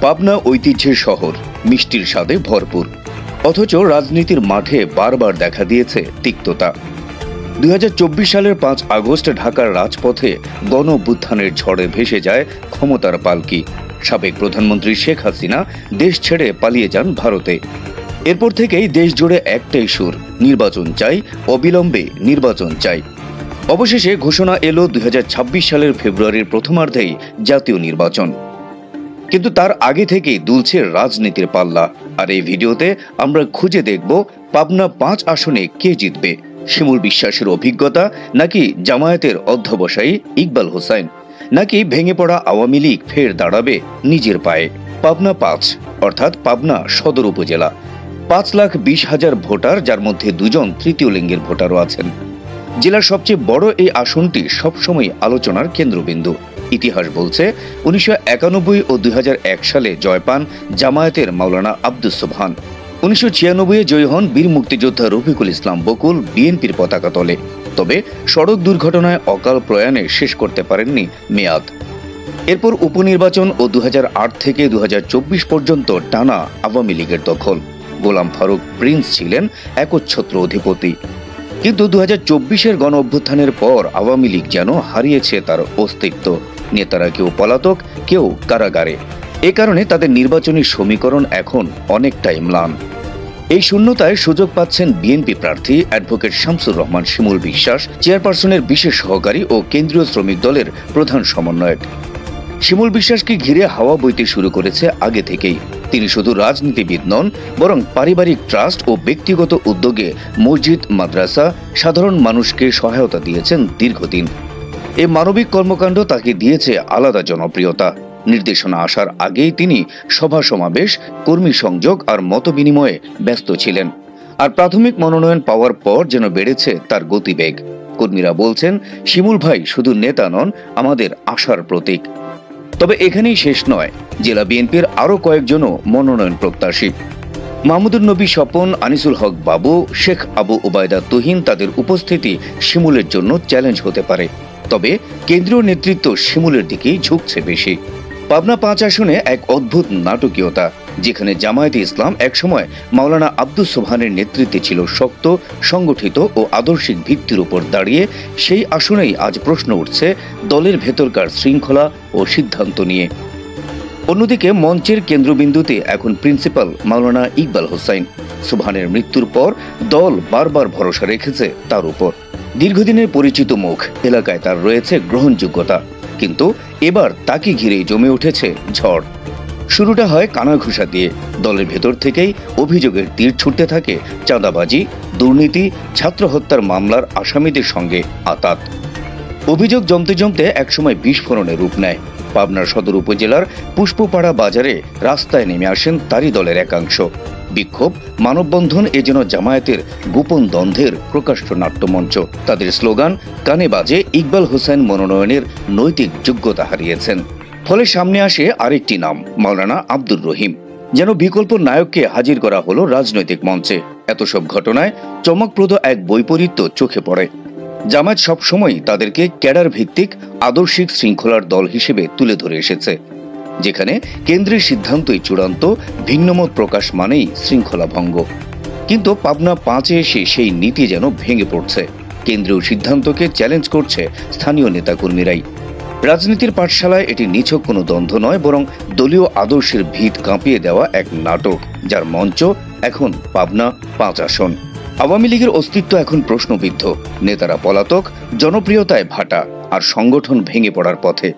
পাবনা ঐতিহ্যের শহর, মিষ্টির স্বাদে ভরপুর, অথচ রাজনীতির মাঠে বারবার দেখা দিয়েছে তিক্ততা। ২০২৪ সালের ৫ আগস্ট ঢাকার রাজপথে গণ অভ্যুত্থানের ঝড়ে ভেসে যায় ক্ষমতার পালকি। সাবেক প্রধানমন্ত্রী শেখ হাসিনা দেশ ছেড়ে পালিয়ে যান ভারতে। এরপর থেকেই দেশ জুড়ে একটাই সুর, নির্বাচন চাই, অবিলম্বে নির্বাচন চাই। অবশেষে ঘোষণা এলো ২০২৬ সালের ফেব্রুয়ারির প্রথমার্ধেই জাতীয় নির্বাচন। কিন্তু তার আগে থেকেই দুলছে রাজনীতির পাল্লা। আর এই ভিডিওতে আমরা খুঁজে দেখব পাবনা ৫ আসনে কে জিতবে, শিমুল বিশ্বাসের অভিজ্ঞতা নাকি জামায়াতের অধ্যবসায়ী ইকবাল হোসাইন, নাকি ভেঙে পড়া আওয়ামী লীগ ফের দাঁড়াবে নিজের পায়ে। পাবনা ৫ অর্থাৎ পাবনা সদর উপজেলা, ৫,২০,০০০ ভোটার, যার মধ্যে ২ তৃতীয় লিঙ্গের ভোটারও আছেন। জেলার সবচেয়ে বড় এই আসনটি সবসময় আলোচনার কেন্দ্রবিন্দু। ইতিহাস বলছে ১৯৯১ ও ২০০১ সালে জয় পান জামায়াতের মাওলানা আব্দুস সোবহান। ১৯৯৬ জয়ী হন বীর মুক্তিযোদ্ধা রফিকুল ইসলাম বকুল বিএনপির পতাকা তলে। তবে সড়ক দুর্ঘটনায় অকাল প্রয়াণে শেষ করতে পারেননি মেয়াদ। এরপর উপনির্বাচন ও ২০০৮ থেকে ২০২৪ পর্যন্ত টানা আওয়ামী লীগের দখল। গোলাম ফারুক প্রিন্স ছিলেন একচ্ছত্র অধিপতি। কিন্তু ২০২৪-এর গণ অভ্যুত্থানের পর আওয়ামী লীগ যেন হারিয়েছে তার অস্তিত্ব। নেতারা কেউ পলাতক, কেউ কারাগারে। এ কারণে তাদের নির্বাচনী সমীকরণ এখন অনেকটাই ম্লান। এই শূন্যতায় সুযোগ পাচ্ছেন বিএনপি প্রার্থী অ্যাডভোকেট শামসুর রহমান শিমুল বিশ্বাস, চেয়ারপারসনের বিশেষ সহকারী ও কেন্দ্রীয় শ্রমিক দলের প্রধান সমন্বয়ক। শিমুল বিশ্বাসকে ঘিরে হাওয়া বইতে শুরু করেছে আগে থেকেই। তিনি শুধু রাজনীতিবিদ নন, বরং পারিবারিক ট্রাস্ট ও ব্যক্তিগত উদ্যোগে মসজিদ, মাদ্রাসা, সাধারণ মানুষকে সহায়তা দিয়েছেন দীর্ঘদিন। এই মানবিক কর্মকাণ্ড তাকে দিয়েছে আলাদা জনপ্রিয়তা। নির্দেশনা আসার আগেই তিনি সভা সমাবেশ, কর্মী সংযোগ আর মতবিনিময়ে ব্যস্ত ছিলেন। আর প্রাথমিক মনোনয়ন পাওয়ার পর যেন বেড়েছে তার গতিবেগ। কর্মীরা বলছেন, শিমুল ভাই শুধু নেতা নন, আমাদের আশার প্রতীক। তবে এখানেই শেষ নয়, জেলা বিএনপির আরও কয়েকজনও মনোনয়ন প্রত্যাশী। মাহমুদুর নবী স্বপন, আনিসুল হক বাবু, শেখ আবু ওবায়দা তুহিন, তাদের উপস্থিতি শিমুলের জন্য চ্যালেঞ্জ হতে পারে। তবে কেন্দ্রীয় নেতৃত্ব শিমুলের দিকেই ঝুঁকছে বেশি। পাবনা ৫ আসনে এক অদ্ভুত নাটকীয়তা, যেখানে জামায়াতে ইসলাম একসময় মাওলানা আব্দুস সোবহানের নেতৃত্বে ছিল শক্ত, সংগঠিত ও আদর্শিক ভিত্তির উপর দাঁড়িয়ে, সেই আসনেই আজ প্রশ্ন উঠছে দলের ভেতরকার শৃঙ্খলা ও সিদ্ধান্ত নিয়ে। অন্যদিকে মঞ্চের কেন্দ্রবিন্দুতে এখন প্রিন্সিপাল মাওলানা ইকবাল হোসাইন। সোবহানের মৃত্যুর পর দল বারবার ভরসা রেখেছে তার উপর। দীর্ঘদিনের পরিচিত মুখ, এলাকায় তার রয়েছে গ্রহণযোগ্যতা। কিন্তু এবার তাকে ঘিরেই জমে উঠেছে ঝড়। শুরুটা হয় কানাঘুষা দিয়ে। দলের ভেতর থেকেই অভিযোগের তীর ছুটতে থাকে চাঁদাবাজি, দুর্নীতি, ছাত্র হত্যার মামলার আসামিদের সঙ্গে আতাত। অভিযোগ জমতে জমতে একসময় বিস্ফোরণে রূপ নেয়। পাবনার সদর উপজেলার পুষ্পপাড়া বাজারে রাস্তায় নেমে আসেন তারই দলের একাংশ। বিক্ষোভ, মানববন্ধন এ যেন জামায়াতের গোপন দ্বন্দ্বের প্রকাশ্য নাট্যমঞ্চ। তাদের স্লোগান কানে বাজে, ইকবাল হোসেন মনোনয়নের নৈতিক যোগ্যতা হারিয়েছেন। ফলে সামনে আসে আরেকটি নাম, মাওলানা আব্দুর রহিম। যেন বিকল্প নায়ককে হাজির করা হলো রাজনৈতিক মঞ্চে। এত সব ঘটনায় চমকপ্রদ এক বৈপরীত্য চোখে পড়ে। জামায়াত সবসময় তাদেরকে ক্যাডার ভিত্তিক আদর্শিক শৃঙ্খলার দল হিসেবে তুলে ধরে এসেছে, যেখানে কেন্দ্রের সিদ্ধান্তই চূড়ান্ত, ভিন্নমত প্রকাশ মানেই শৃঙ্খলা ভঙ্গ। কিন্তু পাবনা ৫-এ এসে সেই নীতি যেন ভেঙে পড়ছে। কেন্দ্রীয় সিদ্ধান্তকে চ্যালেঞ্জ করছে স্থানীয় নেতাকর্মীরাই। রাজনীতির পাঠশালায় এটি নিছক কোনো দ্বন্দ্ব নয়, বরং দলীয় আদর্শের ভিত কাঁপিয়ে দেওয়া এক নাটক, যার মঞ্চ এখন পাবনা ৫ আসন। আওয়ামী লীগের অস্তিত্ব এখন প্রশ্নবিদ্ধ। নেতারা পলাতক, জনপ্রিয়তায় ভাটা, আর সংগঠন ভেঙে পড়ার পথে।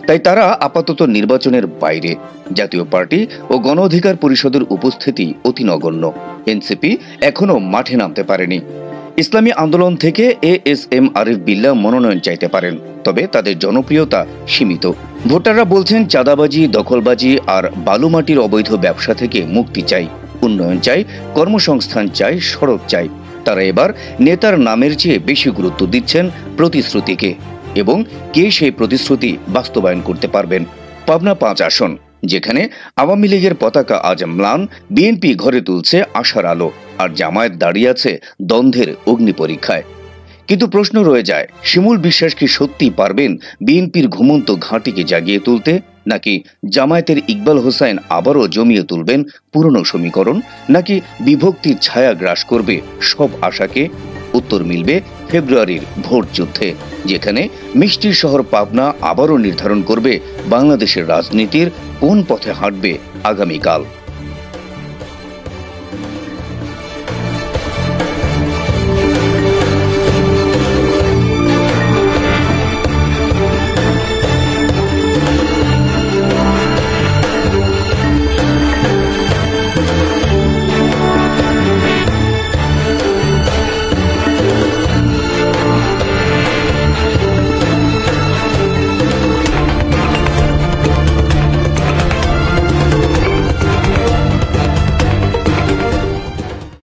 তাই তারা আপাতত নির্বাচনের বাইরে। জাতীয় পার্টি ও গণ অধিকার পরিষদের উপস্থিতি অতি নগণ্য। এনসিপি এখনও মাঠে নামতে পারেনি। ইসলামী আন্দোলন থেকে ASM আরিফ বিল্লাহ মনোনয়ন চাইতে পারেন, তবে তাদের জনপ্রিয়তা সীমিত। ভোটাররা বলছেন, চাঁদাবাজি, দখলবাজি আর বালুমাটির অবৈধ ব্যবসা থেকে মুক্তি চাই, উন্নয়ন চাই, কর্মসংস্থান চাই, সড়ক চাই। তারা এবার নেতার নামের চেয়ে বেশি গুরুত্ব দিচ্ছেন প্রতিশ্রুতিকে, এবং কে সেই প্রতিশ্রুতি বাস্তবায়ন করতে পারবেন। পাবনা ৫ আসন, যেখানে আওয়ামী লীগের পতাকা আজ ম্লান, বিএনপি ঘরে তুলছে আশার আলো, আর জামায়াত দাঁড়িয়ে আছে দ্বন্দ্বের অগ্নি পরীক্ষায়। কিন্তু প্রশ্ন রয়ে যায়, শিমুল বিশ্বাস কি সত্যি পারবেন বিএনপির ঘুমন্ত ঘাঁটিকে জাগিয়ে তুলতে, নাকি জামায়াতের ইকবাল হোসেন আবারও জমিয়ে তুলবেন পুরনো সমীকরণ, নাকি বিভক্তির ছায়া গ্রাস করবে সব আশাকে? উত্তর মিলবে ফেব্রুয়ারির ভোট যুদ্ধে, যেখানে মিষ্টির শহর পাবনা আবারও নির্ধারণ করবে বাংলাদেশের রাজনীতির কোন পথে হাঁটবে আগামীকাল।